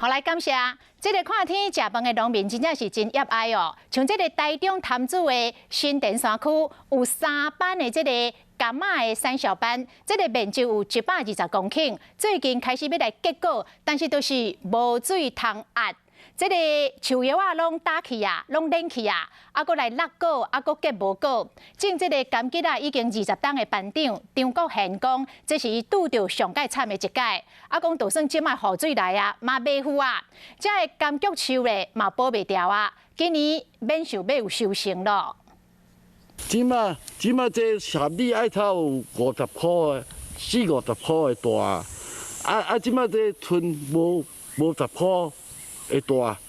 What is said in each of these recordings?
好来感谢，这个看天食饭的农民真正是真热爱哦。像这个台中潭子的新田山区有3班的这个柑仔的三小班，这个面积有120公顷，最近开始要来结果，但是都是无水通压。这个树叶啊，拢打去啊，拢冷去啊，啊，搁来落果，啊，搁结无果。种这个柑橘啊，已经20担的班长张国宪讲，这是伊拄到上界惨的一届。啊，讲就算即摆雨水来啊，嘛袂赴啊。这个柑橘树咧嘛保袂掉啊，今年免想要有收成咯。即摆这合理爱头有50块的，40-50块的大，即摆这剩无10块。会大，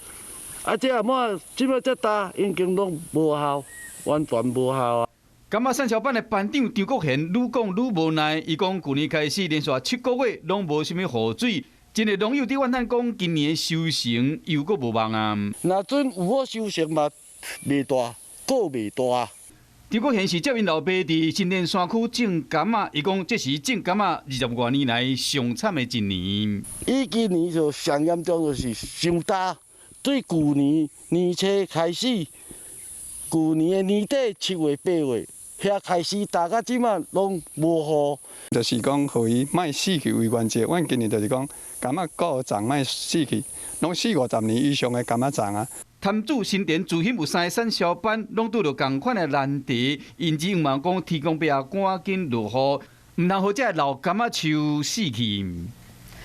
这啊满，即摆这大已经拢无效，完全无效啊！柑仔三小班的班长张国宪愈讲愈无奈，伊讲去年开始连续7个月拢无啥物雨水，真个农友伫怨叹讲今年的收成又搁无望啊！若准有好收成嘛，袂大，果袂大。张国宪是接因老爸伫新田山区种柑仔，伊讲这是种柑仔20多年来上惨的一年。伊今年就上严重就是伤大，对旧年年初开始，旧年的年底7月8月，遐开始大家即摆拢无雨。就是讲，互伊莫死去为原则。阮今年就是讲，柑仔果种莫死去，拢40-50年以上的柑仔种啊。潭子新田自兴有3个产销班，拢拄着同款的难题，因此毋茫讲天公伯啊赶紧落雨，毋通互这老柑仔树死去。